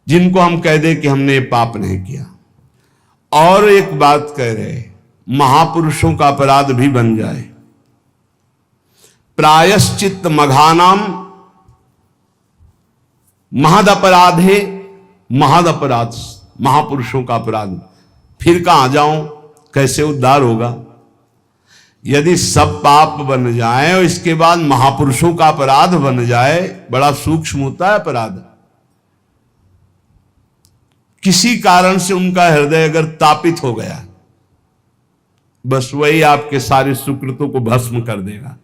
जिनको हम कह दे कि हमने पाप नहीं किया। और एक बात कह रहे, महापुरुषों का अपराध भी बन जाए। प्रायश्चित मघानाम महद अपराध है, महद अपराध, महापुरुषों का अपराध। फिर कहां जाऊं, कैसे उद्धार होगा? यदि सब पाप बन जाए और इसके बाद महापुरुषों का अपराध बन जाए, बड़ा सूक्ष्म होता है अपराध। किसी कारण से उनका हृदय अगर तापित हो गया, बस वही आपके सारे सुकृतों को भस्म कर देगा।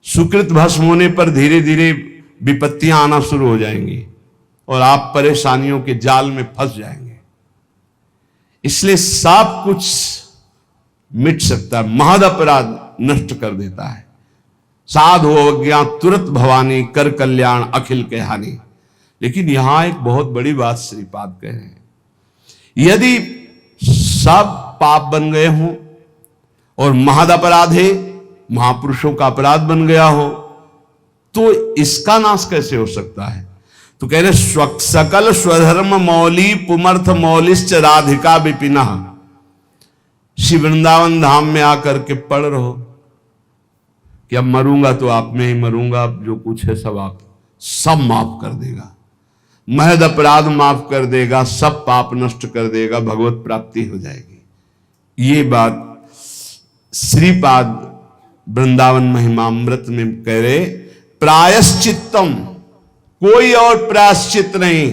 सुकृत भस्म होने पर धीरे धीरे विपत्तियां आना शुरू हो जाएंगी और आप परेशानियों के जाल में फंस जाएंगे। इसलिए सब कुछ मिट सकता है, महद अपराध नष्ट कर देता है। साधु अवज्ञा तुरंत भवानी, कर कल्याण अखिल के हानि। लेकिन यहां एक बहुत बड़ी बात श्रीपाद कह रहे हैं, यदि सब पाप बन गए हों और महद अपराध है, महापुरुषों का अपराध बन गया हो, तो इसका नाश कैसे हो सकता है? तो कह रहे सकल स्वधर्म मौली पुमर्थ मौलिश्च राधिका विपिना। श्री वृंदावन धाम में आकर के पढ़ रहो कि अब मरूंगा तो आप में ही मरूंगा, अब जो कुछ है सब आप, सब माफ कर देगा, महद अपराध माफ कर देगा, सब पाप नष्ट कर देगा, भगवत प्राप्ति हो जाएगी। ये बात श्रीपाद वृंदावन महिमामृत में कह रहे, प्रायश्चित्तम, कोई और प्रायश्चित नहीं,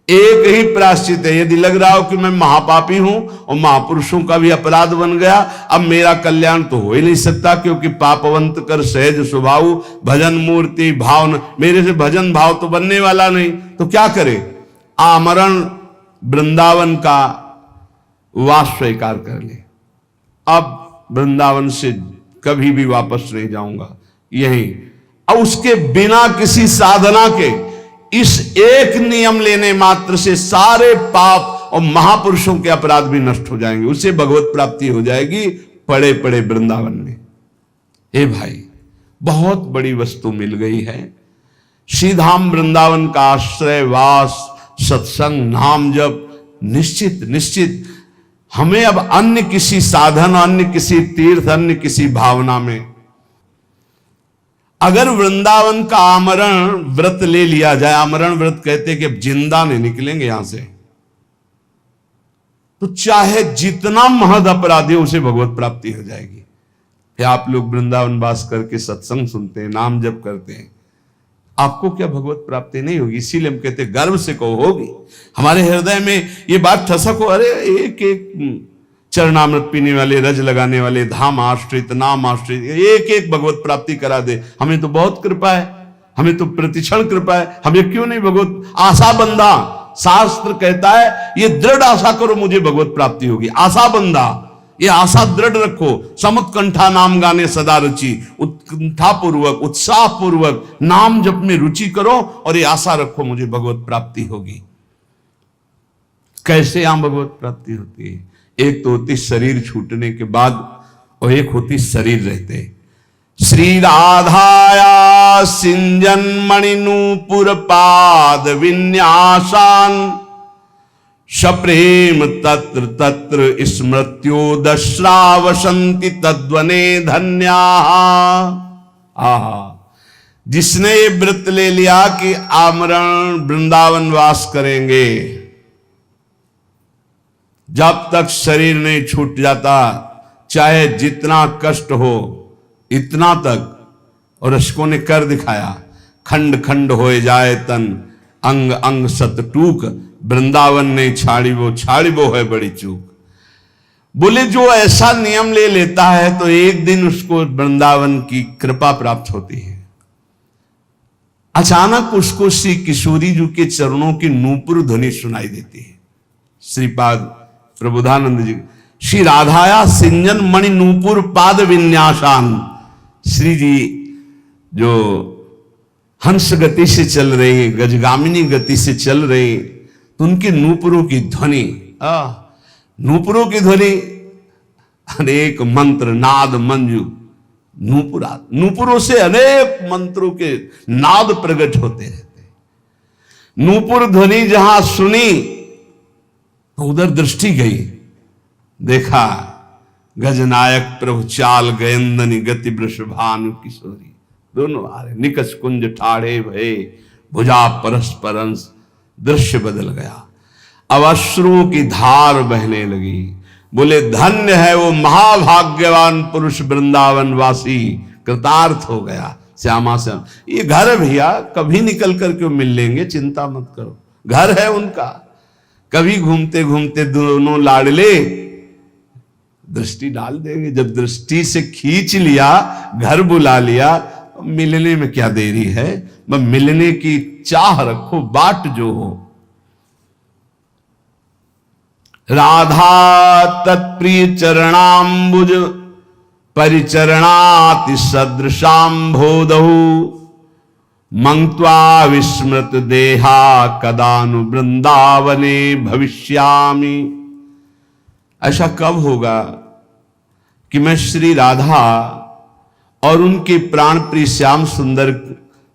एक ही प्रायश्चित है। यदि लग रहा हो कि मैं महापापी हूं और महापुरुषों का भी अपराध बन गया, अब मेरा कल्याण तो हो ही नहीं सकता, क्योंकि पापवंत कर सहज स्वभाव भजन मूर्ति भाव, मेरे से भजन भाव तो बनने वाला नहीं, तो क्या करे? आमरण वृंदावन का वास स्वीकार कर ले, अब वृंदावन से कभी भी वापस नहीं जाऊंगा, यही। और उसके बिना किसी साधना के इस एक नियम लेने मात्र से सारे पाप और महापुरुषों के अपराध भी नष्ट हो जाएंगे, उसे भगवत प्राप्ति हो जाएगी पड़े पड़े वृंदावन में। हे भाई, बहुत बड़ी वस्तु मिल गई है। श्रीधाम वृंदावन का आश्रय वास, सत्संग, नाम जप, निश्चित निश्चित हमें अब अन्य किसी साधन, अन्य किसी तीर्थ, अन्य किसी भावना में, अगर वृंदावन का आमरण व्रत ले लिया जाए, आमरण व्रत कहते कि अब जिंदा नहीं निकलेंगे यहां से, तो चाहे जितना महद अपराधी हो उसे भगवत प्राप्ति हो जाएगी। फिर आप लोग वृंदावन वास करके सत्संग सुनते हैं, नाम जप करते हैं, आपको क्या भगवत प्राप्ति नहीं होगी? इसीलिए हम कहते हैं गर्व से कहो होगी। हमारे हृदय में ये बात ठसक हो, अरे एक एक चरणामृत पीने वाले, रज लगाने वाले, धाम आश्रित, नाम आश्रित, एक एक भगवत प्राप्ति करा दे, हमें तो बहुत कृपा है, हमें तो प्रतिक्षण कृपा है, हमें क्यों नहीं भगवत आशा बंधा। शास्त्र कहता है ये दृढ़ आशा करो मुझे भगवत प्राप्ति होगी, आशा बंधा, ये आशा दृढ़ रखो। समुत्कंठा नाम गाने सदा रुचि, उत्कंठा पूर्वक उत्साह पूर्वक नाम जप में रुचि करो और ये आशा रखो मुझे भगवत प्राप्ति होगी। कैसे यहां भगवत प्राप्ति होती है? एक तो होती शरीर छूटने के बाद और एक होती शरीर रहते। श्री राधाया सिंजन मणिनूपुर पाद विन्यासान, सप्रेम तत्र तत्र स्मृत्यो दश्रावसंति तद्वने धन्या। आहा, जिसने ये व्रत ले लिया कि आमरण वृंदावन वास करेंगे, जब तक शरीर नहीं छूट जाता, चाहे जितना कष्ट हो इतना तक, और अशकों ने कर दिखाया, खंड खंड हो जाए तन, अंग अंग सत टूक, वृंदावन ने छाड़ी वो है बड़ी चूक। बोले जो ऐसा नियम ले लेता है तो एक दिन उसको वृंदावन की कृपा प्राप्त होती है। अचानक उसको श्री किशोरी जी के चरणों की नूपुर ध्वनि सुनाई देती है। श्रीपाद प्रबोधानंद जी, श्री राधाया सिंजन मणि नूपुर पाद विन्यासान, श्री जी जो हंस गति से चल रही, गजगामिनी गति से चल रही, तो उनके नूपुरों की ध्वनि, नूपुरों की ध्वनि, अनेक मंत्र नाद मंजू, नूपुरों से अनेक मंत्रों के नाद प्रकट होते रहते। नूपुर ध्वनि जहां सुनी तो उधर दृष्टि गई, देखा गजनायक प्रभु चाल गयंदनी गति वृषभानु किशोरी, दोनों आ रहे, निकष कुंज ठाड़े भये भुजा परस्परंस, दृश्य बदल गया। अब अश्रुओं की धार बहने लगी। बोले धन्य है वो महाभाग्यवान पुरुष वृंदावन वासी, कृतार्थ हो गया श्यामा श्याम। ये घर है भैया, कभी निकल करके मिल लेंगे, चिंता मत करो, घर है उनका। कभी घूमते घूमते दोनों लाडले दृष्टि डाल देंगे। जब दृष्टि से खींच लिया, घर बुला लिया, मिलने में क्या देरी है। बस मिलने की चाह रखो, बाट जो हो। राधा तत्प्रिय चरणाम्बुज परिचरणाति सदृशाम्भोदहु मंक्त्वा विस्मृत देहा कदानु वृंदावने भविष्यामि। ऐसा कब होगा कि मैं श्री राधा और उनके प्राण प्रिय श्याम सुंदर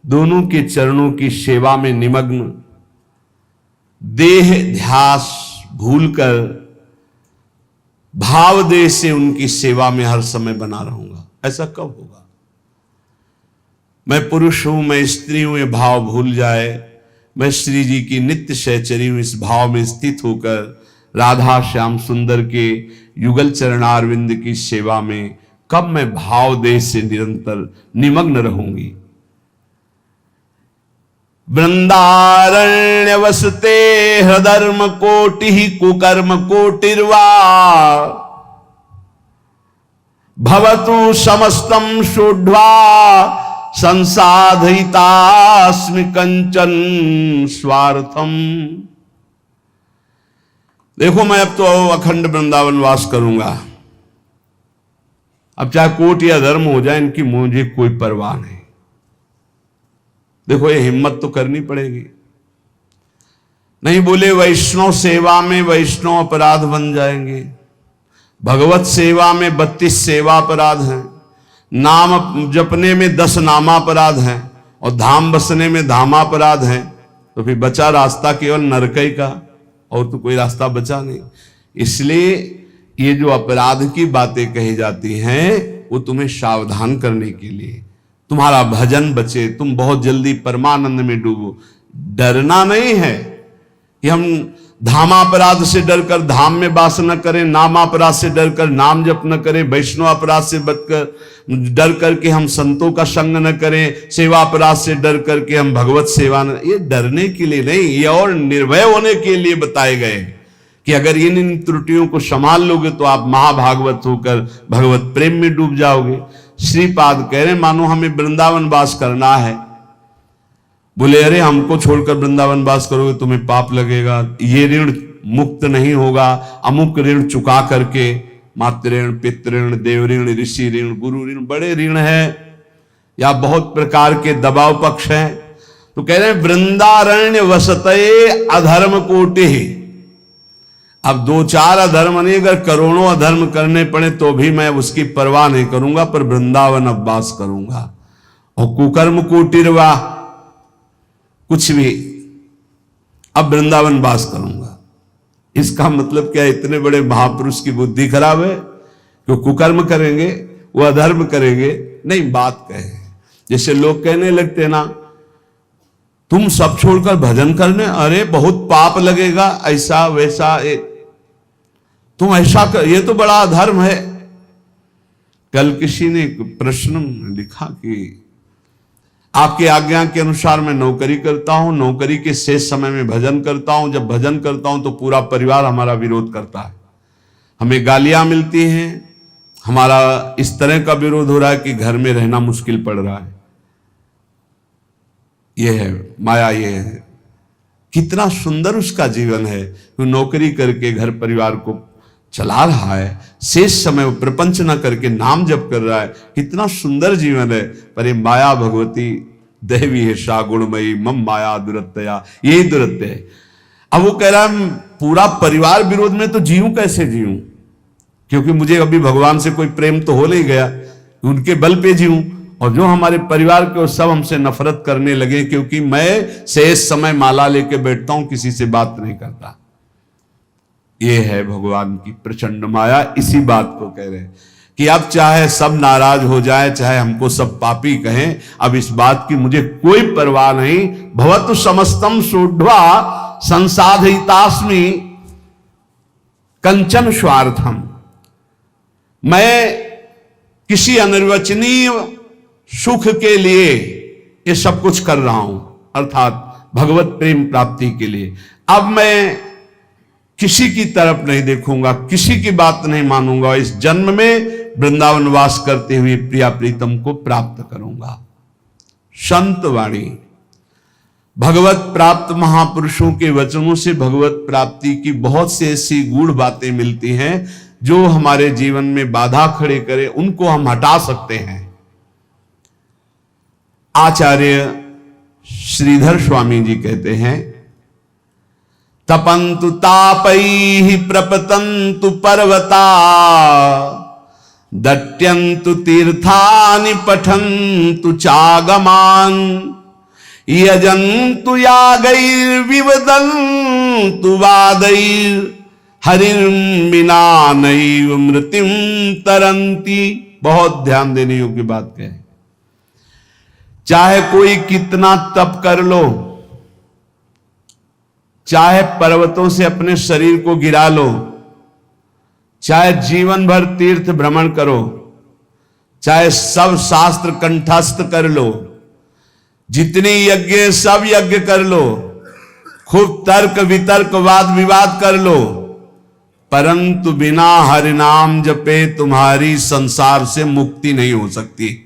दोनों के चरणों की सेवा में निमग्न, देह ध्यास भूलकर भावदेह से उनकी सेवा में हर समय बना रहूंगा। ऐसा कब होगा? मैं पुरुष हूं, मैं स्त्री हूं, ये भाव भूल जाए, मैं श्री जी की नित्य सहचरी हूं, इस भाव में स्थित होकर राधा श्याम सुंदर के युगल चरणारविंद की सेवा में कब मैं भाव देह से निरंतर निमग्न रहूंगी। वृंदारण्य वसते हृधर्म कोटि कुकर्म कोटिर्वा भवतु समस्तम शोढ्वा संसाधयितास्मि कंचन स्वार्थम। देखो मैं अब तो अखंड वृंदावन वास करूंगा, अब चाहे कोटि या धर्म हो जाए, इनकी मुझे कोई परवाह नहीं। देखो ये हिम्मत तो करनी पड़ेगी। नहीं बोले वैष्णव सेवा में वैष्णव अपराध बन जाएंगे, भगवत सेवा में 32 सेवा अपराध हैं, नाम जपने में 10 नामापराध हैं, और धाम बसने में धामापराध हैं, तो फिर बचा रास्ता केवल नरकई का, और तो कोई रास्ता बचा नहीं। इसलिए ये जो अपराध की बातें कही जाती हैं वो तुम्हें सावधान करने के लिए, तुम्हारा भजन बचे, तुम बहुत जल्दी परमानंद में डूबो। डरना नहीं है कि हम धामापराध से डरकर धाम में वास न करें, नामापराध से डरकर नाम जप न करें, वैष्णव अपराध से डर करके हम संतों का संग न करें, सेवा अपराध से डर करके हम भगवत सेवा न। ये डरने के लिए नहीं, ये और निर्भय होने के लिए बताए गए कि अगर इन त्रुटियों को संभाल लोगे तो आप महाभागवत होकर भगवत प्रेम में डूब जाओगे। श्रीपाद कह रहे मानो हमें वृंदावन वास करना है। बोले अरे हमको छोड़कर वृंदावन वास करोगे तुम्हें पाप लगेगा, ये ऋण मुक्त नहीं होगा, अमुक ऋण चुका करके, मातृ ऋण, पितृ देव ऋण, ऋषि ऋण, गुरु ऋण, बड़े ऋण है या बहुत प्रकार के दबाव पक्ष हैं। तो कह रहे वृंदारण्य वसते अधर्म कोटि। अब 2-4 अधर्म नहीं, अगर करोड़ों अधर्म करने पड़े तो भी मैं उसकी परवाह नहीं करूंगा, पर वृंदावन अब वास करूंगा। और कुकर्म कोटिर्वा, कुछ भी, अब वृंदावन वास करूंगा। इसका मतलब क्या? इतने बड़े महापुरुष की बुद्धि खराब है कि कुकर्म करेंगे, वो अधर्म करेंगे? नहीं, बात कहे जैसे लोग कहने लगते ना तुम सब छोड़कर भजन करने, अरे बहुत पाप लगेगा, ऐसा वैसा, तुम ऐसा कर, ये तो बड़ा अधर्म है। कल किसी ने एक प्रश्न लिखा कि आपकी आज्ञा के अनुसार मैं नौकरी करता हूं, नौकरी के शेष समय में भजन करता हूं, जब भजन करता हूं तो पूरा परिवार हमारा विरोध करता है, हमें गालियां मिलती हैं, हमारा इस तरह का विरोध हो रहा है कि घर में रहना मुश्किल पड़ रहा है। यह है माया, ये है। कितना सुंदर उसका जीवन है, वो नौकरी करके घर परिवार को चला रहा है, शेष समय वो प्रपंच न करके नाम जप कर रहा है, कितना सुंदर जीवन है। पर ये माया भगवती देवी है सा गुणमयी मम माया दुरत्या, यही दुरत्य है। अब वो कह रहा है पूरा परिवार विरोध में, तो जीऊं कैसे जीऊं, क्योंकि मुझे अभी भगवान से कोई प्रेम तो हो नहीं गया, उनके बल पे जीऊं। और जो हमारे परिवार के वो सब हमसे नफरत करने लगे, क्योंकि मैं शेष समय माला लेके बैठता हूं, किसी से बात नहीं करता। ये है भगवान की प्रचंड माया। इसी बात को कह रहे हैं कि अब चाहे सब नाराज हो जाए, चाहे हमको सब पापी कहें, अब इस बात की मुझे कोई परवाह नहीं। भवतु समस्तम सोढ़वा संसाधितास्मि कंचन स्वार्थम। मैं किसी अनिर्वचनीय सुख के लिए ये सब कुछ कर रहा हूं, अर्थात भगवत प्रेम प्राप्ति के लिए। अब मैं किसी की तरफ नहीं देखूंगा, किसी की बात नहीं मानूंगा। इस जन्म में वृंदावन वास करते हुए प्रिया प्रीतम को प्राप्त करूंगा। संत वाणी, भगवत प्राप्त महापुरुषों के वचनों से भगवत प्राप्ति की बहुत सी ऐसी गूढ़ बातें मिलती हैं जो हमारे जीवन में बाधा खड़े करे, उनको हम हटा सकते हैं। आचार्य श्रीधर स्वामी जी कहते हैं, तपंतु तापैहि प्रपतंतु पर्वता, दट्यंतु तीर्थानि पठन्तु चागमान, यजन्तु यागैर्विवदन्तु वादैर्, हरिर्विना नैव मृत्युम तरन्ति। बहुत ध्यान देने योग्य बात कहे। चाहे कोई कितना तप कर लो, चाहे पर्वतों से अपने शरीर को गिरा लो, चाहे जीवन भर तीर्थ भ्रमण करो, चाहे सब शास्त्र कंठस्थ कर लो, जितनी यज्ञ सब यज्ञ कर लो, खूब तर्क वितर्क वाद विवाद कर लो, परंतु बिना हरिनाम जपे तुम्हारी संसार से मुक्ति नहीं हो सकती।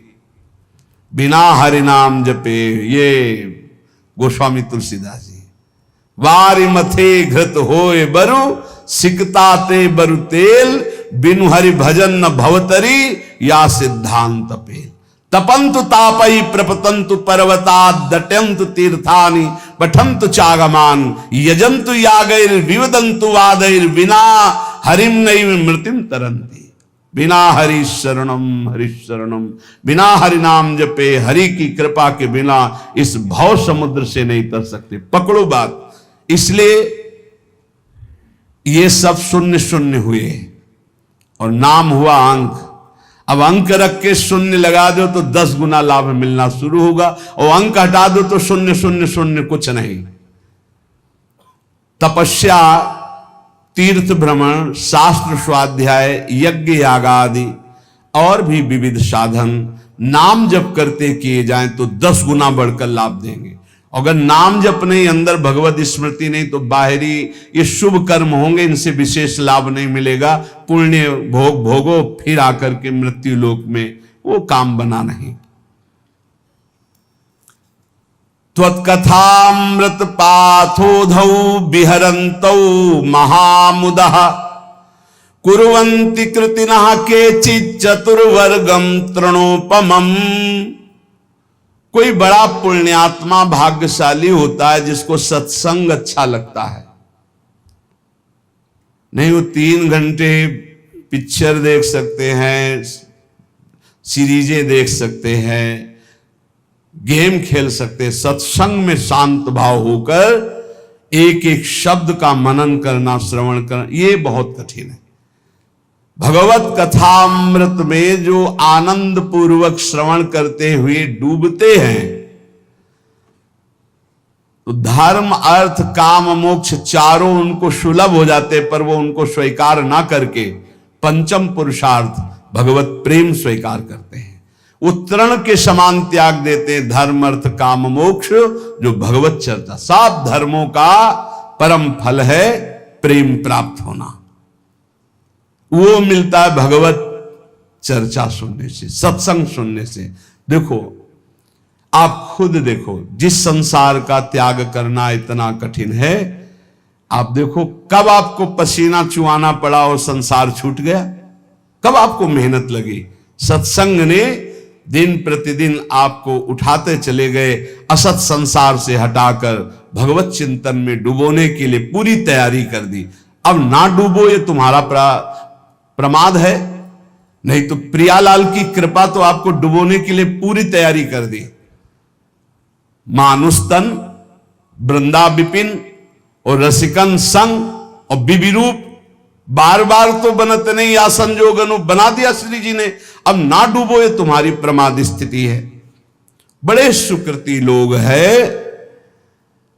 बिना हरिनाम जपे, ये गोस्वामी तुलसीदास जी। वारि मथे घृत होए बरु, सिकता ते बरु तेल, बिनु हरि भजन न भवतरी, या सिद्धांत पेल। तपंतु तापई प्रपतंतु पर्वता, दट्यंतु तीर्थानि पठंतु चागमान, यजंतु यागैर विवदंतु वादैर, बिना हरिम नैव मृत्युम तरन्ति। बिना हरि शरणम, बिना हरि नाम जपे, हरि की कृपा के बिना इस भव समुद्र से नहीं तर सकते। पकड़ो बात। इसलिए ये सब शून्य शून्य हुए और नाम हुआ अंक। अब अंक रख के शून्य लगा दो तो 10 गुना लाभ मिलना शुरू होगा, और अंक हटा दो तो शून्य शून्य शून्य कुछ नहीं। तपस्या, तीर्थ भ्रमण, शास्त्र स्वाध्याय, यज्ञ यागादि और भी विविध साधन नाम जप करते किए जाएं तो 10 गुना बढ़कर लाभ देंगे। अगर नाम जप नहीं, अंदर भगवत स्मृति नहीं, तो बाहरी ये शुभ कर्म होंगे, इनसे विशेष लाभ नहीं मिलेगा। पुण्य भोग भोगो, फिर आकर के मृत्यु लोक में वो काम बना नहीं। त्वत्कथामृत पाथोधौ विहरन्तौ महामुदः, कुर्वन्ति कृतिनः केचित् चतुर्वर्गं तृणोपमम्। कोई बड़ा पुण्यात्मा भाग्यशाली होता है जिसको सत्संग अच्छा लगता है। नहीं, वो 3 घंटे पिक्चर देख सकते हैं, सीरीजें देख सकते हैं, गेम खेल सकते हैं। सत्संग में शांत भाव होकर एक एक शब्द का मनन करना, श्रवण करना, ये बहुत कठिन है। भगवत कथामृत में जो आनंद पूर्वक श्रवण करते हुए डूबते हैं, तो धर्म अर्थ काम मोक्ष चारों उनको सुलभ हो जाते, पर वो उनको स्वीकार ना करके पंचम पुरुषार्थ भगवत प्रेम स्वीकार करते हैं। वो तृण के समान त्याग देते हैं, धर्म अर्थ काम मोक्ष, जो भगवत चर्चा। सब धर्मों का परम फल है प्रेम प्राप्त होना। वो मिलता है भगवत चर्चा सुनने से, सत्संग सुनने से। देखो, आप खुद देखो, जिस संसार का त्याग करना इतना कठिन है, आप देखो कब आपको पसीना चुआना पड़ा और संसार छूट गया, कब आपको मेहनत लगी। सत्संग ने दिन प्रतिदिन आपको उठाते चले गए, असत संसार से हटाकर भगवत चिंतन में डुबोने के लिए पूरी तैयारी कर दी। अब ना डूबो, ये तुम्हारा प्रमाद है। नहीं तो प्रियालाल की कृपा तो आपको डुबोने के लिए पूरी तैयारी कर दी। मानुस्तन, वृंदा विपिन और रसिकन संग और बिबी रूप बार बार तो बनत नहीं आसन जोगनु बना दिया श्री जी ने। अब ना डूबो, ये तुम्हारी प्रमाद स्थिति है। बड़े सुकृति लोग हैं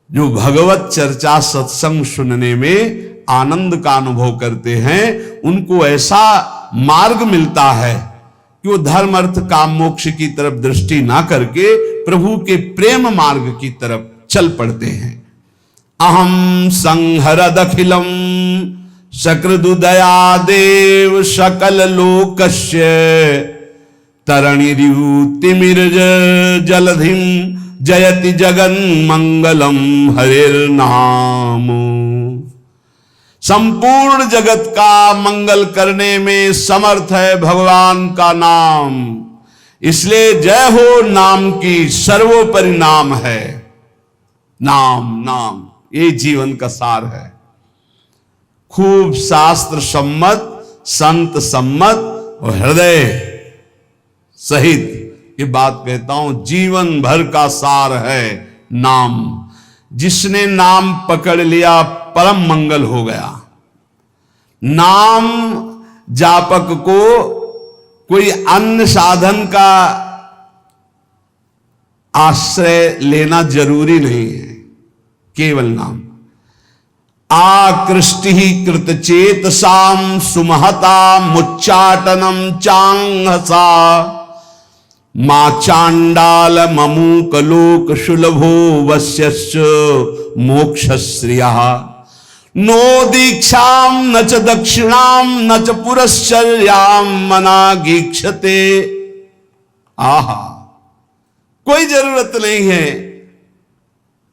जो भगवत चर्चा सत्संग सुनने में आनंद का अनुभव करते हैं। उनको ऐसा मार्ग मिलता है कि वो धर्म अर्थ काम मोक्ष की तरफ दृष्टि ना करके प्रभु के प्रेम मार्ग की तरफ चल पड़ते हैं। अहम संहरदखिलम सकृदुदया देव सकल लोकस्य तरणिरितिमिर्ज जलधिम जयति जगन मंगलम हरिर्नाम। संपूर्ण जगत का मंगल करने में समर्थ है भगवान का नाम, इसलिए जय हो नाम की सर्वोपरि नाम है। नाम नाम ये जीवन का सार है। खूब शास्त्र सम्मत, संत सम्मत और हृदय सहित ये बात कहता हूं, जीवन भर का सार है नाम। जिसने नाम पकड़ लिया परम मंगल हो गया। नाम जापक को कोई अन्य साधन का आश्रय लेना जरूरी नहीं है, केवल नाम। आकृष्टि कृत चेतसाम सुमहता मुच्चाटनम चांगसा मा चांडाल ममूक लोक शुलभो वश्यश्च मोक्षश्रियः नो दीक्षाम न च दक्षिणाम न च पुरश्चर्याम मनागीक्षते। आहा, कोई जरूरत नहीं है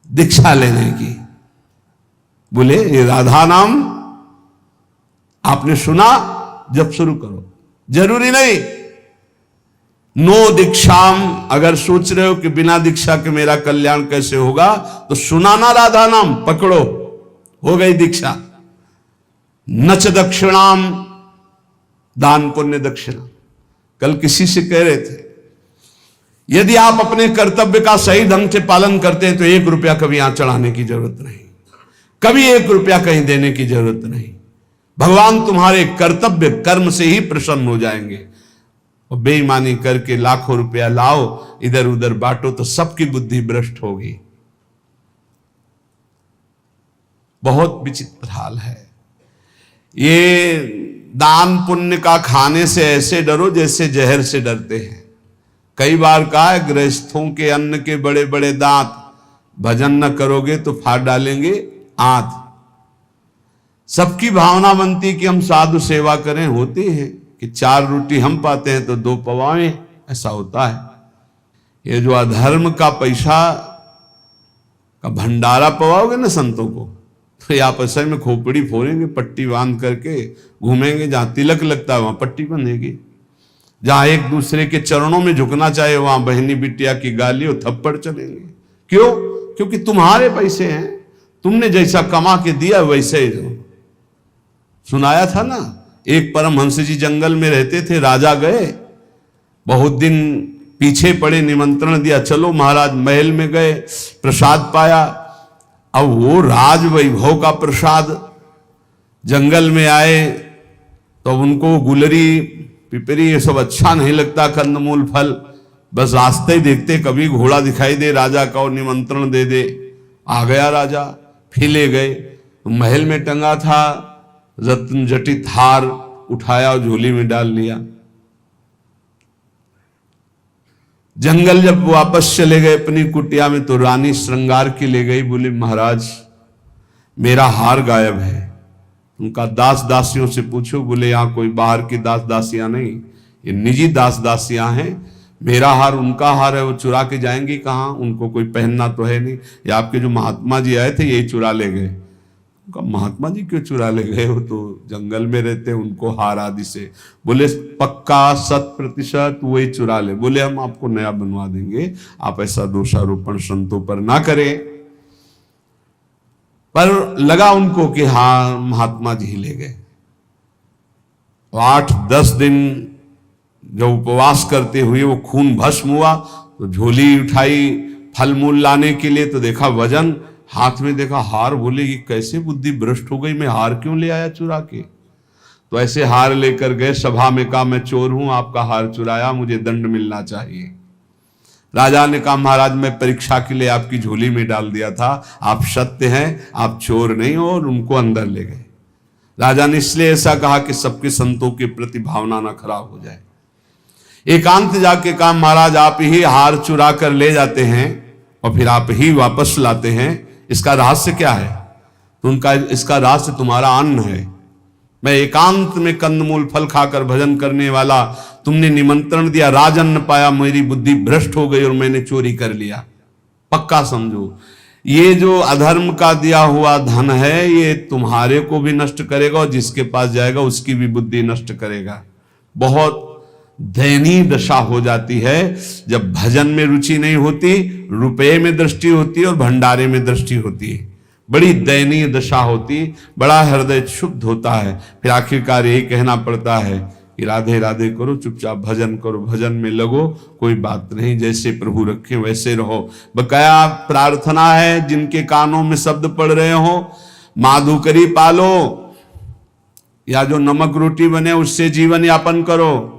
दीक्षा लेने की। बोले ये राधा नाम आपने सुना, जब शुरू करो, जरूरी नहीं। नो दीक्षाम, अगर सोच रहे हो कि बिना दीक्षा के मेरा कल्याण कैसे होगा, तो सुनाना राधा नाम, पकड़ो, हो गई दीक्षा। नच दक्षिणाम, दान पुण्य दक्षिणा। कल किसी से कह रहे थे, यदि आप अपने कर्तव्य का सही ढंग से पालन करते हैं तो 1 रुपया कभी यहां चढ़ाने की जरूरत नहीं, कभी 1 रुपया कहीं देने की जरूरत नहीं। भगवान तुम्हारे कर्तव्य कर्म से ही प्रसन्न हो जाएंगे। और बेईमानी करके लाखों रुपया लाओ, इधर उधर बांटो, तो सबकी बुद्धि भ्रष्ट होगी। बहुत विचित्र हाल है। ये दान पुण्य का खाने से ऐसे डरो जैसे जहर से डरते हैं। कई बार कहा है, गृहस्थों के अन्न के बड़े बड़े दांत, भजन न करोगे तो फाड़ डालेंगे आंत। सबकी भावना बनती कि हम साधु सेवा करें, होती है कि 4 रोटी हम पाते हैं तो 2 पवाएं, ऐसा होता है। ये जो अधर्म का पैसा का भंडारा पवाओगे ना संतों को, तो ये आपस में खोपड़ी फोड़ेंगे, पट्टी बांध करके घूमेंगे। जहां तिलक लगता है वहां पट्टी बंधेगी। जहां एक दूसरे के चरणों में झुकना चाहे वहां बहनी बिटिया की गाली और थप्पड़ चलेंगे। क्यों? क्योंकि तुम्हारे पैसे हैं, तुमने जैसा कमा के दिया वैसे ही दो। सुनाया था ना, एक परमहंस जी जंगल में रहते थे, राजा गए, बहुत दिन पीछे पड़े, निमंत्रण दिया, चलो महाराज। महल में गए, प्रसाद पाया। अब वो राज वैभव का प्रसाद। जंगल में आए तो उनको गुलरी पिपरी ये सब अच्छा नहीं लगता, कंदमूल फल। बस रास्ते ही देखते कभी घोड़ा दिखाई दे राजा का और निमंत्रण दे दे। आ गया राजा, फिर ले गए तो महल में टंगा था रत्न जटित हार, उठाया और झोली में डाल लिया। जंगल जब वापस चले गए अपनी कुटिया में तो रानी श्रृंगार की ले गई। बोली महाराज मेरा हार गायब है, उनका दास दासियों से पूछो। बोले यहाँ कोई बाहर की दास दासियां नहीं, ये निजी दास दासियां हैं। मेरा हार उनका हार है, वो चुरा के जाएंगी कहाँ? उनको कोई पहनना तो है नहीं। ये आपके जो महात्मा जी आए थे यही चुरा ले गए। उनका महात्मा जी क्यों चुरा ले गए? वो तो जंगल में रहते, उनको हार आदि से। बोले पक्का 100% वही चुरा ले। बोले हम आपको नया बनवा देंगे, आप ऐसा दोषारोपण संतों पर ना करें। पर लगा उनको कि हाँ महात्मा जी ले गए। 8-10 दिन जब उपवास करते हुए वो खून भस्म हुआ तो झोली उठाई फल मूल लाने के लिए, तो देखा वजन, हाथ में देखा हार, बोले ये कैसे बुद्धि भ्रष्ट हो गई, मैं हार क्यों ले आया चुरा के। तो ऐसे हार लेकर गए, सभा में कहा मैं चोर हूं, आपका हार चुराया, मुझे दंड मिलना चाहिए। राजा ने कहा महाराज मैं परीक्षा के लिए आपकी झोली में डाल दिया था, आप सत्य हैं, आप चोर नहीं हो, और उनको अंदर ले गए। राजा ने इसलिए ऐसा कहा कि सबके संतों के प्रति भावना ना खराब हो जाए। एकांत जाके कहा महाराज आप ही हार चुरा कर ले जाते हैं और फिर आप ही वापस लाते हैं, इसका रहस्य क्या है। तो उनका इसका रहस्य तुम्हारा अन्न है। मैं एकांत में कंदमूल फल खाकर भजन करने वाला, तुमने निमंत्रण दिया, राजन्न पाया, मेरी बुद्धि भ्रष्ट हो गई और मैंने चोरी कर लिया। पक्का समझो ये जो अधर्म का दिया हुआ धन है ये तुम्हारे को भी नष्ट करेगा और जिसके पास जाएगा उसकी भी बुद्धि नष्ट करेगा। बहुत दयनीय दशा हो जाती है जब भजन में रुचि नहीं होती, रुपये में दृष्टि होती है और भंडारे में दृष्टि होती है। बड़ी दयनीय दशा होती, बड़ा हृदय क्षुब्ध होता है। फिर आखिरकार यही कहना पड़ता है कि राधे राधे करो, चुपचाप भजन करो, भजन में लगो, कोई बात नहीं, जैसे प्रभु रखे वैसे रहो। बकाया प्रार्थना है जिनके कानों में शब्द पड़ रहे हो, माधुकरी पालो या जो नमक रोटी बने उससे जीवन यापन करो।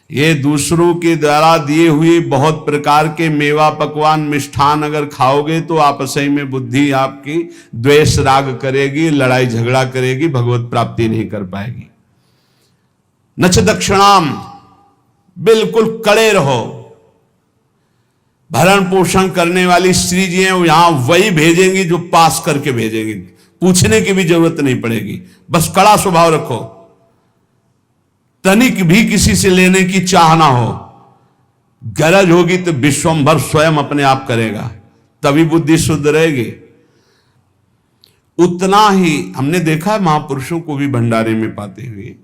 ये दूसरों के द्वारा दिए हुए बहुत प्रकार के मेवा पकवान मिष्ठान अगर खाओगे तो आपसही में बुद्धि आपकी द्वेष राग करेगी, लड़ाई झगड़ा करेगी, भगवत प्राप्ति नहीं कर पाएगी। नच दक्षिणाम, बिल्कुल कड़े रहो। भरण पोषण करने वाली स्त्री जी हैं, वो यहां वही भेजेंगी जो पास करके भेजेंगी, पूछने की भी जरूरत नहीं पड़ेगी, बस कड़ा स्वभाव रखो, तनिक भी किसी से लेने की चाह ना हो। गरज होगी तो विश्वंभर स्वयं अपने आप करेगा, तभी बुद्धि शुद्ध रहेगी। उतना ही हमने देखा है महापुरुषों को भी भंडारे में पाते हुए,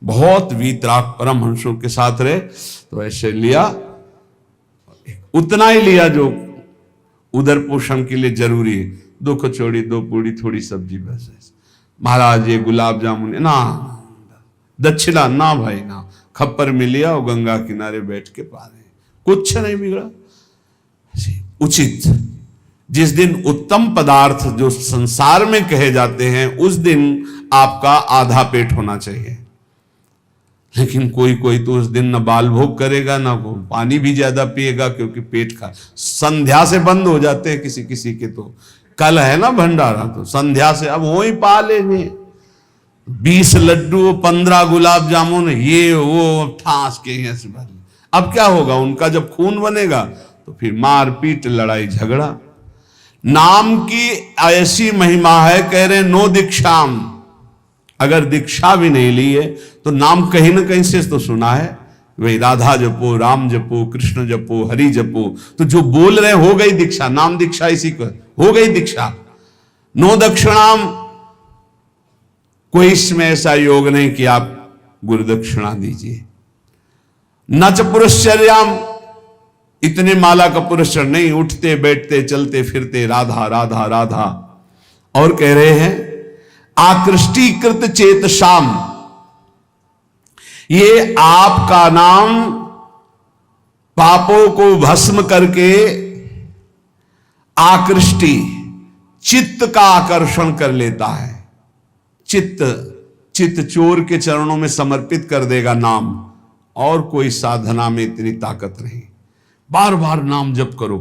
बहुत वीतराग परमहंसों के साथ रहे तो ऐसे लिया, उतना ही लिया जो उदर पोषण के लिए जरूरी है। 2 कचौड़ी 2 पूड़ी थोड़ी सब्जी, बस। महाराज ये गुलाब जामुन ना, दक्षिणा ना भाई ना, खप्पर में लिया और गंगा किनारे बैठ के पा रहे, कुछ नहीं बिगड़ा। उचित जिस दिन उत्तम पदार्थ जो संसार में कहे जाते हैं उस दिन आपका आधा पेट होना चाहिए, लेकिन कोई कोई तो उस दिन न बाल भोग करेगा ना पानी भी ज्यादा पिएगा, क्योंकि पेट का संध्या से बंद हो जाते हैं किसी किसी के। तो कल है ना भंडारा, तो संध्या से अब वही पा लेंगे, 20 लड्डू 15 गुलाब जामुन ये वो ठास के हैं। अब क्या होगा उनका, जब खून बनेगा तो फिर मार पीट लड़ाई झगड़ा। नाम की ऐसी महिमा है, कह रहे नो दीक्षाम, अगर दीक्षा भी नहीं ली है तो नाम कहीं ना कहीं से तो सुना है, वही राधा जपो, राम जपो, कृष्ण जपो, हरि जपो, तो जो बोल रहे हो गई दीक्षा, नाम दीक्षा इसी को हो गई दीक्षा। नो दक्षिणाम, कोई इसमें ऐसा योग नहीं कि आप गुरु दक्षिणा दीजिए। नच पुरश्चर्याम, इतने माला का पुरस्कार नहीं, उठते बैठते चलते फिरते राधा राधा राधा। और कह रहे हैं आकृष्टीकृत चेत शाम, ये आपका नाम पापों को भस्म करके आकृष्टि चित्त का आकर्षण कर लेता है। चित्त चोर के चरणों में समर्पित कर देगा नाम, और कोई साधना में इतनी ताकत नहीं। बार बार नाम जप करो।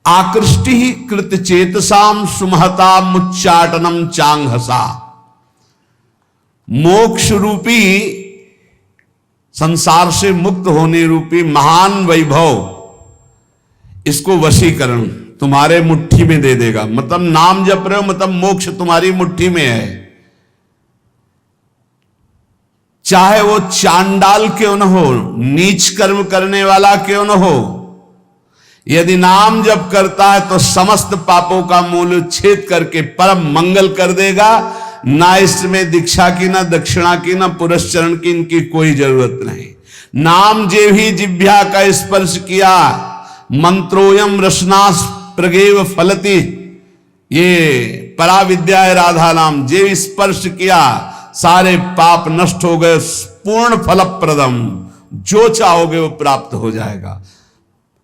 आकृष्टि ही कृत चेतसाम सुमहता मुच्चाटनम चांगहसा, मोक्ष रूपी संसार से मुक्त होने रूपी महान वैभव, इसको वशीकरण तुम्हारे मुट्ठी में दे देगा। मतलब नाम जप रहे हो मतलब मोक्ष तुम्हारी मुट्ठी में है, चाहे वो चांडाल क्यों न हो, नीच कर्म करने वाला क्यों न हो। यदि नाम जप करता है तो समस्त पापों का मूल छेद करके परम मंगल कर देगा। ना इसमें दीक्षा की, ना दक्षिणा की, ना पुरस्चरण की, इनकी कोई जरूरत नहीं। नाम जे भी जिह्वा का स्पर्श किया, मंत्रोयम रसनास प्रगेव फलति, ये पराविद्या है राधा नाम, जे स्पर्श किया सारे पाप नष्ट हो गए, पूर्ण फलप्रदम, जो चाहोगे वो प्राप्त हो जाएगा।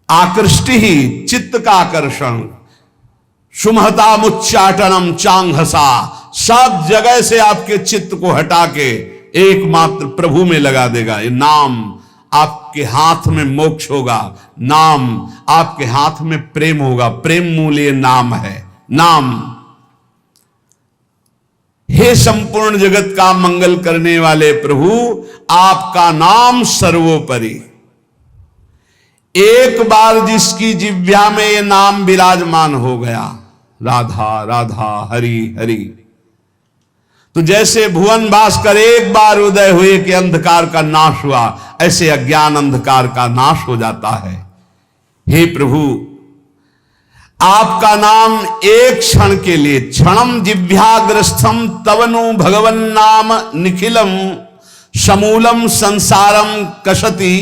आकृष्टि ही चित्त का आकर्षण, सुमहता मुच्चाटनम चांगहसा, सब जगह से आपके चित्त को हटा के एकमात्र प्रभु में लगा देगा। ये नाम आपके हाथ में मोक्ष होगा, नाम आपके हाथ में प्रेम होगा, प्रेम मूल्य नाम है। नाम, हे संपूर्ण जगत का मंगल करने वाले प्रभु, आपका नाम सर्वोपरि। एक बार जिसकी जिह्वा में ये नाम विराजमान हो गया, राधा राधा हरि हरि, तो जैसे भुवन भास्कर एक बार उदय हुए कि अंधकार का नाश हुआ, ऐसे अज्ञान अंधकार का नाश हो जाता है। हे प्रभु, आपका नाम एक क्षण के लिए, क्षणम जिह्वाग्रस्थम तवनु भगवन नाम निखिलम समूलम संसारम कशति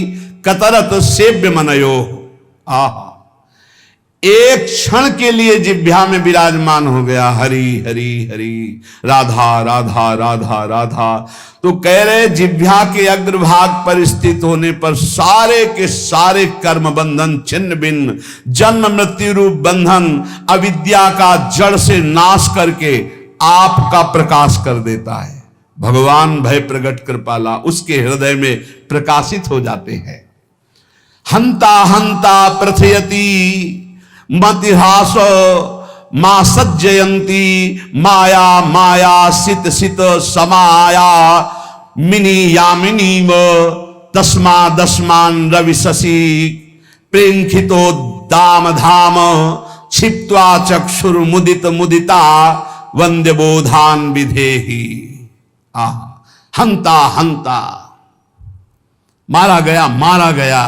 कतरत सेव्य मनयो। आहा, एक क्षण के लिए जिह्वा में विराजमान हो गया, हरि हरि हरि, राधा राधा राधा राधा। तो कह रहे जिह्वा के अग्रभाग पर स्थित होने पर सारे के सारे कर्म बंधन छिन्न भिन्न, जन्म मृत्यु रूप बंधन अविद्या का जड़ से नाश करके आपका प्रकाश कर देता है। भगवान भय प्रगट कृपाला उसके हृदय में प्रकाशित हो जाते हैं। हंता हंता प्रथयति मतिहास मां सज्जयंती, माया माया सित सित समाया मिनी यामिनी तस्मा दस्मान रवि शशि प्रेंखितो दाम धाम क्षिप्त्वा चक्षुर मुदित मुदिता वंद्य बोधान विधेहि। हंता हंता, मारा गया मारा गया,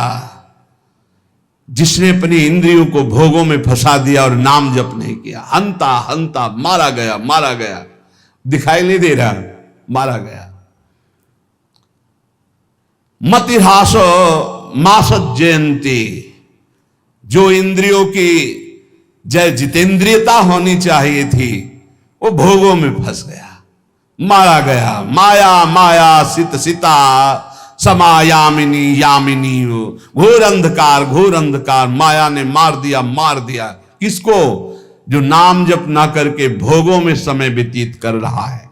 जिसने अपनी इंद्रियों को भोगों में फंसा दिया और नाम जप नहीं किया। हंता हंता, मारा गया मारा गया, दिखाई नहीं दे रहा, मारा गया। मतिहास मासत जयंती, जो इंद्रियों की जय जितेंद्रियता होनी चाहिए थी वो भोगों में फंस गया, मारा गया। माया माया सित सिता समायामिनी यामिनी, घोर अंधकार माया ने मार दिया। किसको? जो नाम जप ना करके भोगों में समय व्यतीत कर रहा है।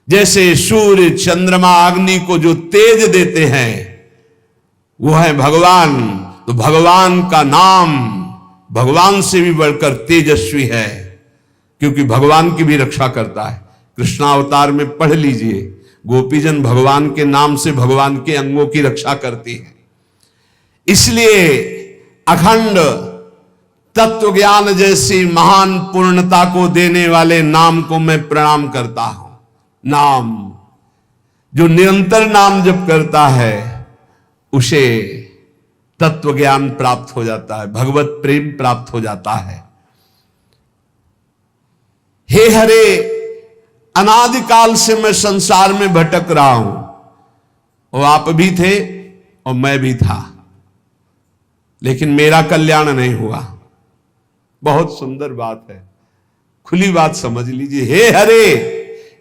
जैसे सूर्य चंद्रमा अग्नि को जो तेज देते हैं वो है भगवान, तो भगवान का नाम भगवान से भी बढ़कर तेजस्वी है, क्योंकि भगवान की भी रक्षा करता है। कृष्णावतार में पढ़ लीजिए, गोपीजन भगवान के नाम से भगवान के अंगों की रक्षा करती है। इसलिए अखंड तत्व ज्ञान जैसी महान पूर्णता को देने वाले नाम को मैं प्रणाम करता हूं। नाम, जो निरंतर नाम जप करता है उसे तत्व ज्ञान प्राप्त हो जाता है, भगवत प्रेम प्राप्त हो जाता है। हे हरे, अनादिकाल से मैं संसार में भटक रहा हूं, और आप भी थे और मैं भी था, लेकिन मेरा कल्याण नहीं हुआ। बहुत सुंदर बात है, खुली बात समझ लीजिए। हे हरे,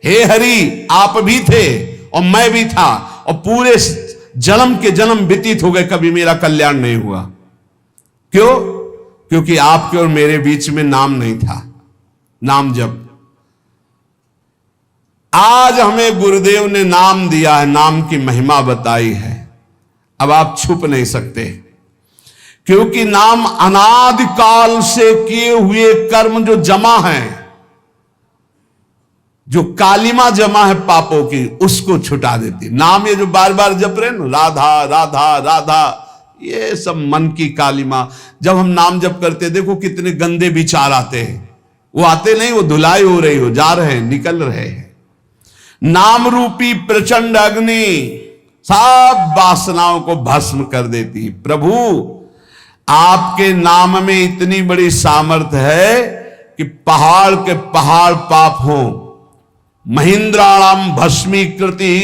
हे हरि, आप भी थे और मैं भी था, और पूरे जन्म के जन्म व्यतीत हो गए, कभी मेरा कल्याण नहीं हुआ। क्यों? क्योंकि आपके और मेरे बीच में नाम नहीं था, नाम जप। आज हमें गुरुदेव ने नाम दिया है, नाम की महिमा बताई है, अब आप छुप नहीं सकते, क्योंकि नाम अनादिकाल से किए हुए कर्म जो जमा है, जो कालिमा जमा है पापों की, उसको छुटा देती। नाम ये जो बार बार जप रहे ना, राधा राधा राधा, ये सब मन की कालिमा। जब हम नाम जप करते, देखो कितने गंदे विचार आते हैं, वो आते नहीं, वो धुलाई हो रही हो, जा रहे हैं, निकल रहे हैं। नाम रूपी प्रचंड अग्नि सब वासनाओं को भस्म कर देती। प्रभु, आपके नाम में इतनी बड़ी सामर्थ्य है कि पहाड़ के पहाड़ पाप हो। महिंद्राणाम भस्मीकृति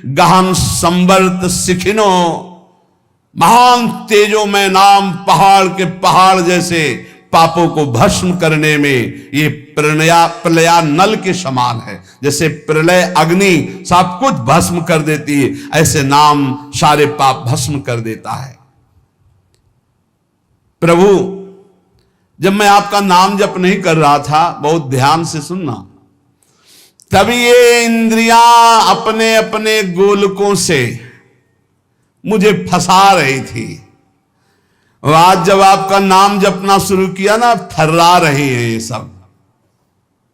गहन संवर्त सिखिनो, महान तेजो में नाम पहाड़ के पहाड़ जैसे पापों को भस्म करने में ये प्रलया नल के समान है। जैसे प्रलय अग्नि सब कुछ भस्म कर देती है, ऐसे नाम सारे पाप भस्म कर देता है। प्रभु, जब मैं आपका नाम जप नहीं कर रहा था, बहुत ध्यान से सुनना, तभी ये इंद्रियां अपने अपने गोलकों से मुझे फंसा रही थी। और आज जब आपका नाम जपना शुरू किया ना, थर्रा रही है ये सब।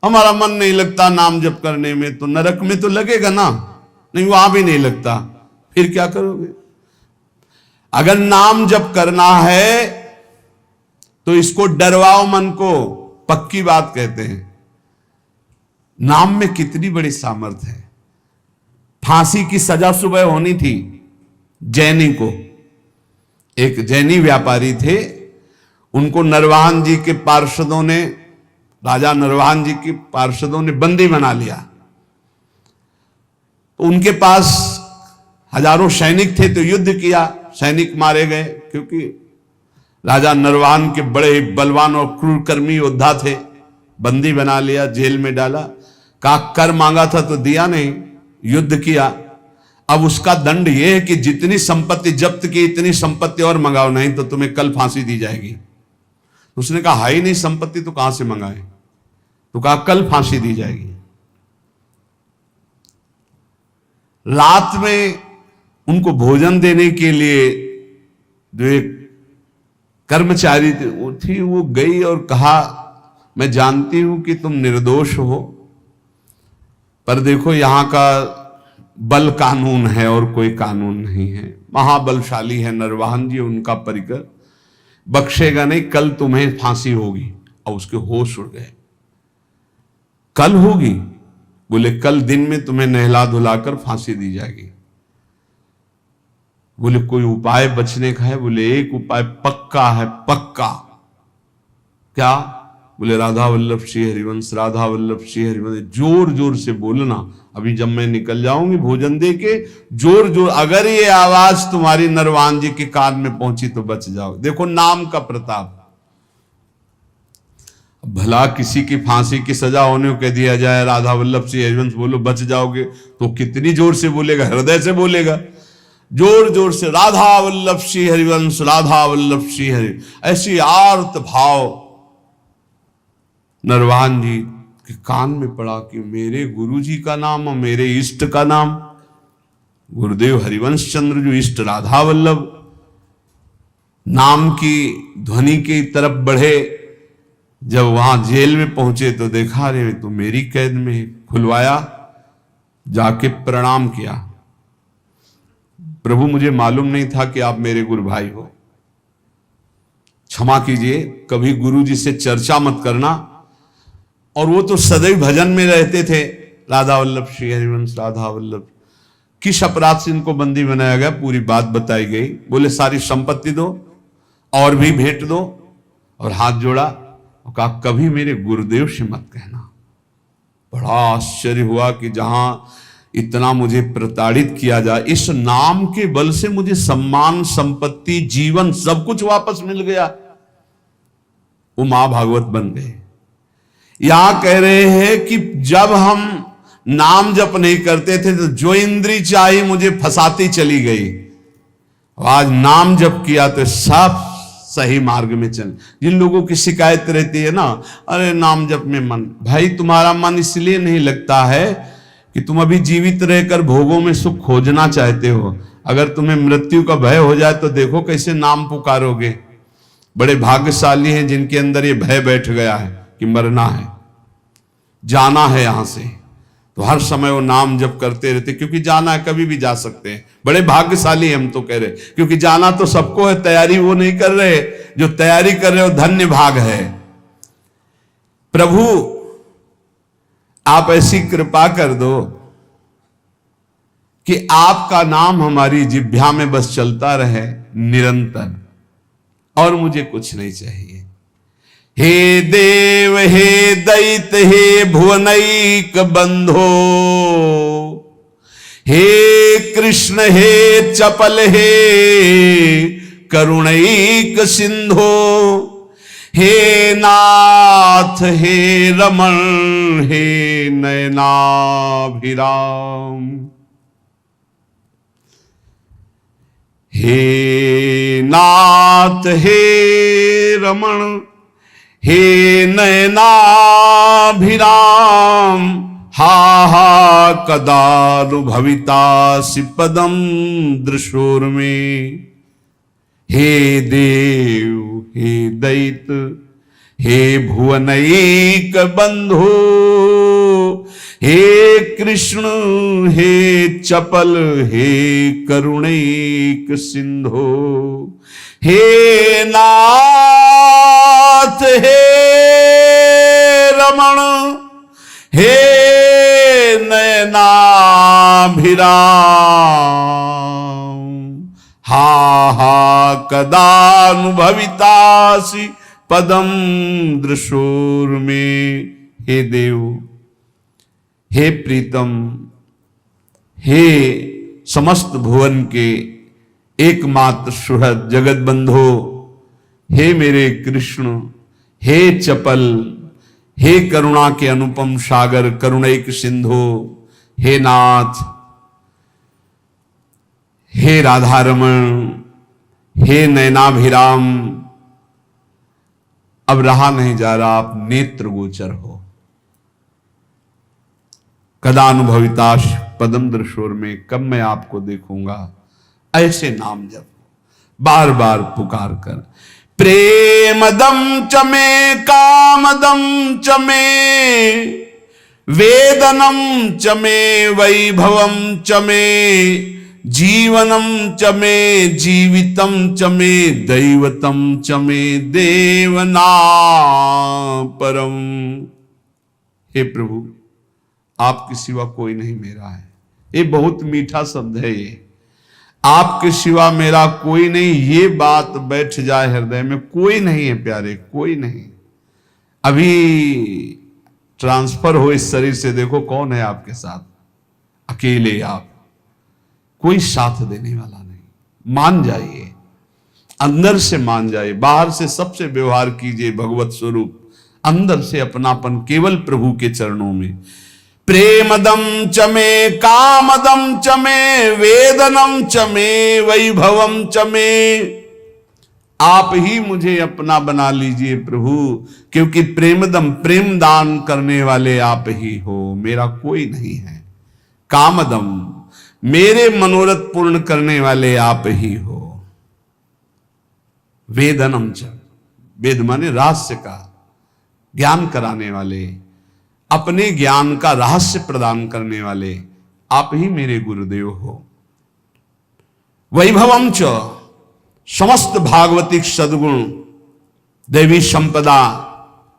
हमारा मन नहीं लगता नाम जप करने में, तो नरक में तो लगेगा ना, नहीं वहां भी नहीं लगता, फिर क्या करोगे? अगर नाम जप करना है तो इसको डरवाओ मन को, पक्की बात कहते हैं। नाम में कितनी बड़ी सामर्थ्य है। फांसी की सजा सुबह होनी थी जैनी को। एक जैनी व्यापारी थे, उनको नरवाहन जी के पार्षदों ने, राजा नरवाहन जी के पार्षदों ने बंदी बना लिया। तो उनके पास हजारों सैनिक थे, तो युद्ध किया, सैनिक मारे गए, क्योंकि राजा नरवाहन के बड़े ही बलवान और क्रूरकर्मी योद्धा थे। बंदी बना लिया, जेल में डाला, कहा कर मांगा था तो दिया नहीं, युद्ध किया। अब उसका दंड यह है कि जितनी संपत्ति जब्त की इतनी संपत्ति और मंगाओ, नहीं तो तुम्हें कल फांसी दी जाएगी। उसने कहा हाई नहीं संपत्ति तो कहां से मंगाए? तो कहा कल फांसी दी जाएगी। रात में उनको भोजन देने के लिए जो एक कर्मचारी थी वो गई और कहा मैं जानती हूं कि तुम निर्दोष हो, पर देखो यहां का बल कानून है और कोई कानून नहीं है। महाबलशाली है नरवाहन जी, उनका परिकर, बख्शेगा नहीं, कल तुम्हें फांसी होगी। और उसके होश उड़ गए। कल होगी? बोले कल दिन में तुम्हें नहला धुलाकर फांसी दी जाएगी। बोले कोई उपाय बचने का है? बोले एक उपाय पक्का है, पक्का। क्या? बोले राधा वल्लभ श्री हरिवंश, राधा वल्लभ श्री हरिवंश। जोर जोर से बोलना, अभी जब मैं निकल जाऊंगी भोजन दे के, जोर जोर, अगर ये आवाज तुम्हारी नरवाहन जी के कान में पहुंची तो बच जाओ। देखो नाम का प्रताप। भला किसी की फांसी की सजा होने को कह दिया जाए राधा वल्लभ श्री हरिवंश बोलो बच जाओगे, तो कितनी जोर से बोलेगा? हृदय से बोलेगा, जोर जोर से राधा वल्लभ श्री हरिवंश, राधा वल्लभ श्री हरि। ऐसी आर्त भाव नरवाहन जी के कान में पड़ा कि मेरे गुरु जी का नाम और मेरे इष्ट का नाम, गुरुदेव हरिवंश चंद्र जो इष्ट राधा वल्लभ, नाम की ध्वनि की तरफ बढ़े। जब वहां जेल में पहुंचे तो देखा रे तो मेरी कैद में। खुलवाया, जाके प्रणाम किया, प्रभु मुझे मालूम नहीं था कि आप मेरे गुरु भाई हो, क्षमा कीजिए, कभी गुरु जी से चर्चा मत करना। और वो तो सदैव भजन में रहते थे, राधा वल्लभ श्री हरिवंश, राधा वल्लभ। किस अपराध से इनको बंदी बनाया गया, पूरी बात बताई गई। बोले सारी संपत्ति दो और भी भेंट दो, और हाथ जोड़ा और कहा कभी मेरे गुरुदेव से मत कहना। बड़ा आश्चर्य हुआ कि जहां इतना मुझे प्रताड़ित किया जाए, इस नाम के बल से मुझे सम्मान, संपत्ति, जीवन सब कुछ वापस मिल गया। वो मां भागवत बन गए। यहां कह रहे हैं कि जब हम नाम जप नहीं करते थे तो जो इंद्री चाही मुझे फंसाती चली गई, आज नाम जप किया तो सब सही मार्ग में चल। जिन लोगों की शिकायत रहती है ना, अरे नाम जप में मन, भाई तुम्हारा मन इसलिए नहीं लगता है कि तुम अभी जीवित रहकर भोगों में सुख खोजना चाहते हो। अगर तुम्हें मृत्यु का भय हो जाए तो देखो कैसे नाम पुकारोगे। बड़े भाग्यशाली हैं जिनके अंदर ये भय बैठ गया है कि मरना है, जाना है यहां से, तो हर समय वो नाम जप करते रहते, क्योंकि जाना है, कभी भी जा सकते हैं। बड़े भाग्यशाली हम तो कह रहे, क्योंकि जाना तो सबको है, तैयारी वो नहीं कर रहे, जो तैयारी कर रहे हो धन्य भाग है। प्रभु आप ऐसी कृपा कर दो कि आपका नाम हमारी जिह्वा में बस चलता रहे निरंतर, और मुझे कुछ नहीं चाहिए। हे देव हे दैत हे भुवनैक बंधो, हे कृष्ण हे चपल हे करुणैक सिंधो, हे नाथ हे रमण हे नयनाभिराम, हे नाथ हे रमण हे नयनाभिराम, हा हा कदानुभवितासि पदम दृशोर्मे, हे देव हे दैत हे भुवनैक बंधो, हे कृष्ण हे चपल हे करुणैक सिंधो, हे नाथ हे रमण हे नयनाभिराम, हा हा कदानुभवितासि पदम दृशोर्मे, हे देव हे प्रीतम हे समस्त भुवन के एकमात्र सुहृद जगत बंधो, हे मेरे कृष्ण हे चपल हे करुणा के अनुपम सागर करुणैक सिंधो, हे नाथ हे राधारमण हे नयनाभिराम, अब रहा नहीं जा रहा, आप नेत्र गोचर हो। कदानुभविताश पदम दृशोर में, कब मैं आपको देखूंगा। ऐसे नाम जप बार बार पुकार कर, प्रेमदम चमे कामदम चमे वेदनम चमे वैभवम चमे जीवनम चमे जीवितम चमे दैवतम चमे देवना परम। हे प्रभु आपके सिवा कोई नहीं मेरा है। ये बहुत मीठा शब्द है, ये आपके सिवा मेरा कोई नहीं, ये बात बैठ जाए हृदय में, कोई नहीं है प्यारे, कोई नहीं। अभी ट्रांसफर हो इस शरीर से, देखो कौन है आपके साथ, अकेले आप, कोई साथ देने वाला नहीं। मान जाइए, अंदर से मान जाइए, बाहर से सबसे व्यवहार कीजिए भगवत स्वरूप, अंदर से अपनापन केवल प्रभु के चरणों में। प्रेमदम चमे कामदम चमे वेदनम चमे वैभवम चमे, आप ही मुझे अपना बना लीजिए प्रभु, क्योंकि प्रेमदम प्रेम दान करने वाले आप ही हो, मेरा कोई नहीं है। कामदम मेरे मनोरथ पूर्ण करने वाले आप ही हो। वेदनम च, वेद माने रहस्य का ज्ञान कराने वाले, अपने ज्ञान का रहस्य प्रदान करने वाले आप ही मेरे गुरुदेव हो। वैभवम च, समस्त भागवतिक सद्गुण दैवी संपदा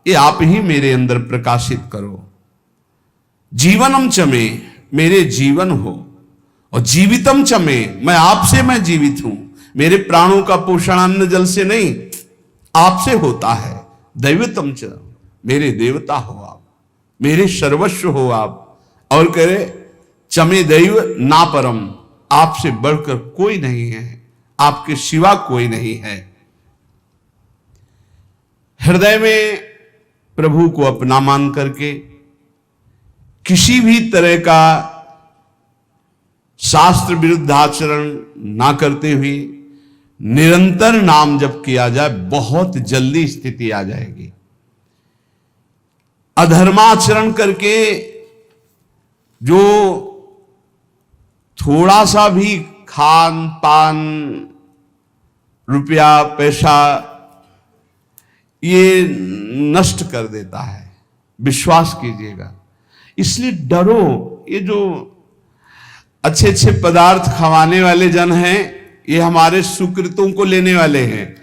ये आप ही मेरे अंदर प्रकाशित करो। जीवनम च में, मेरे जीवन हो, और जीवितम च में, मैं आपसे मैं जीवित हूं। मेरे प्राणों का पोषण अन्न जल से नहीं, आपसे होता है। दैवतम च, मेरे देवता हो आप, मेरे सर्वस्व हो आप। और कह रहे चमे दैव ना परम, आपसे बढ़कर कोई नहीं है, आपके सिवा कोई नहीं है। हृदय में प्रभु को अपना मान करके किसी भी तरह का शास्त्र विरुद्ध आचरण ना करते हुए निरंतर नाम जप किया जाए, बहुत जल्दी स्थिति आ जाएगी। अधर्माचरण करके जो थोड़ा सा भी खान पान रुपया पैसा ये नष्ट कर देता है, विश्वास कीजिएगा। इसलिए डरो, ये जो अच्छे अच्छे पदार्थ खवाने वाले जन हैं, ये हमारे सुकृतों को लेने वाले हैं,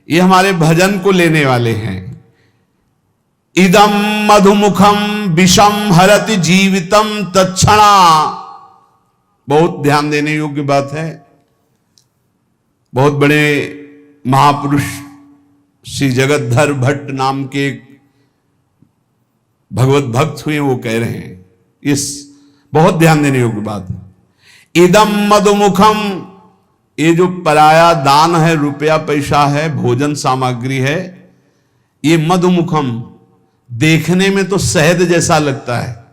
ये हमारे भजन को लेने वाले हैं। इदम मधुमुखम विषम हरति जीवितम तत्क्षणा, बहुत ध्यान देने योग्य बात है। बहुत बड़े महापुरुष श्री जगतधर भट्ट नाम के भगवत भक्त हुए, वो कह रहे हैं, इस बहुत ध्यान देने योग्य बात है। इदम मधुमुखम, ये जो पराया दान है, रुपया पैसा है, भोजन सामग्री है, ये मधुमुखम देखने में तो शहद जैसा लगता है,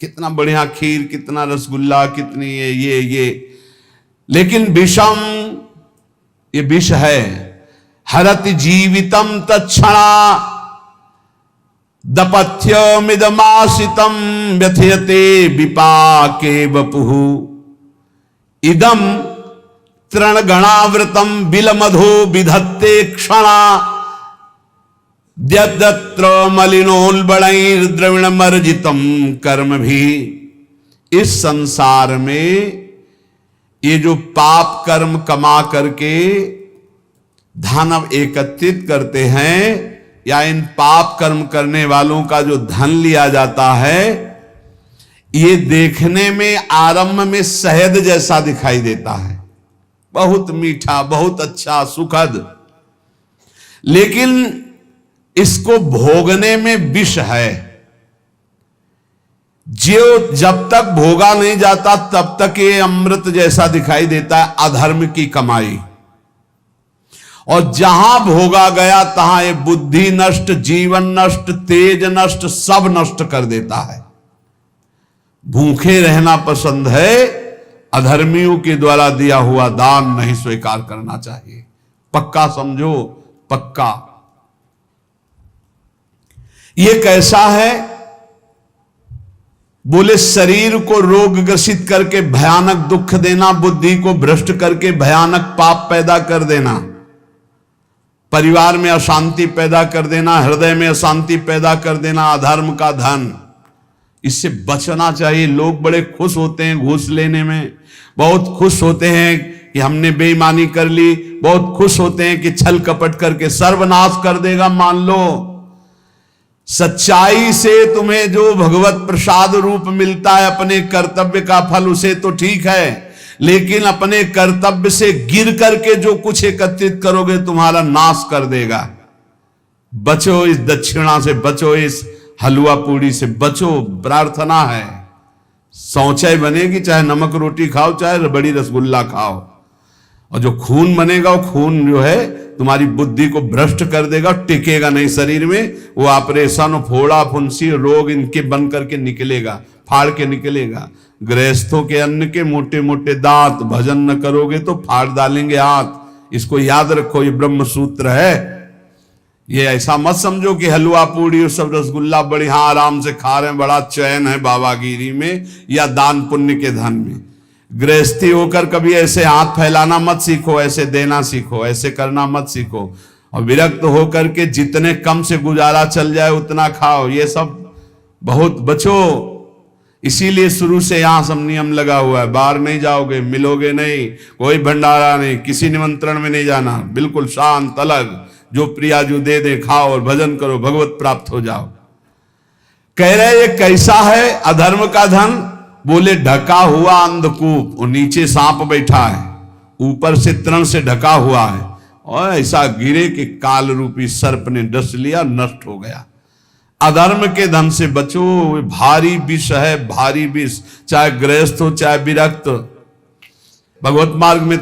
कितना बढ़िया खीर, कितना रसगुल्ला, कितनी ये, लेकिन विषम, ये विष है। हरति जीवितम तत्क्षणा दपथ्यमिदमासितम व्यथयते विपाके वपुः इदम तृणगणावृतम बिलमधो विधत्ते क्षणा द्यत्र मलिनोल्बणैर्द्रविणमर्जितम कर्म भी। इस संसार में ये जो पाप कर्म कमा करके धन एकत्रित करते हैं, या इन पाप कर्म करने वालों का जो धन लिया जाता है, ये देखने में आरंभ में शहद जैसा दिखाई देता है, बहुत मीठा, बहुत अच्छा, सुखद, लेकिन इसको भोगने में विष है। जो जब तक भोगा नहीं जाता तब तक ये अमृत जैसा दिखाई देता है, अधर्म की कमाई। और जहां भोगा गया तहां ये बुद्धि नष्ट, जीवन नष्ट, तेज नष्ट, सब नष्ट कर देता है। भूखे रहना पसंद है, अधर्मियों के द्वारा दिया हुआ दान नहीं स्वीकार करना चाहिए। पक्का समझो, पक्का। ये कैसा है? बोले शरीर को रोग ग्रसित करके भयानक दुख देना, बुद्धि को भ्रष्ट करके भयानक पाप पैदा कर देना, परिवार में अशांति पैदा कर देना, हृदय में अशांति पैदा कर देना, अधर्म का धन, इससे बचना चाहिए। लोग बड़े खुश होते हैं घूस लेने में, बहुत खुश होते हैं कि हमने बेईमानी कर ली, बहुत खुश होते हैं कि छल कपट करके सर्वनाश कर देगा। मान लो सच्चाई से तुम्हें जो भगवत प्रसाद रूप मिलता है अपने कर्तव्य का फल, उसे तो ठीक है, लेकिन अपने कर्तव्य से गिर करके जो कुछ एकत्रित करोगे तुम्हारा नाश कर देगा। बचो इस दक्षिणा से, बचो इस हलवा पूड़ी से बचो। प्रार्थना है, शौचाई बनेगी, चाहे नमक रोटी खाओ, चाहे बड़ी रसगुल्ला खाओ, और जो खून बनेगा वो खून जो है तुम्हारी बुद्धि को भ्रष्ट कर देगा, टिकेगा नहीं शरीर में। वो ऑपरेशन, फोड़ा फुंसी, रोग इनके बन करके निकलेगा, फाड़ के निकलेगा। गृहस्थों के अन्न के मोटे मोटे दांत, भजन न करोगे तो फाड़ डालेंगे हाथ। इसको याद रखो, ये ब्रह्म सूत्र है। ये ऐसा मत समझो कि हलवा पूड़ी और सब रसगुल्ला बढ़िया आराम से खा रहे हैं, बड़ा चैन है बाबागिरी में या दान पुण्य के धन में। गृहस्थी होकर कभी ऐसे हाथ फैलाना मत सीखो, ऐसे देना सीखो, ऐसे करना मत सीखो। और विरक्त होकर के जितने कम से गुजारा चल जाए उतना खाओ, ये सब बहुत बचो। इसीलिए शुरू से यहां सब नियम लगा हुआ है, बाहर नहीं जाओगे, मिलोगे नहीं, कोई भंडारा नहीं, किसी निमंत्रण में नहीं जाना, बिल्कुल शांत अलग, जो प्रियाजू दे दे खाओ और भजन करो, भगवत प्राप्त हो जाओ। कह रहे ये कैसा है अधर्म का धन? बोले ढका हुआ अंधकूप, और नीचे सांप बैठा है, ऊपर से तृण से ढका हुआ है, और ऐसा गिरे कि काल रूपी सर्प ने डस लिया, नष्ट हो गया। अधर्म के धन से बचो, भारी विष है, भारी विष, चाहे गृहस्थ हो चाहे विरक्त। भगवत मार्ग में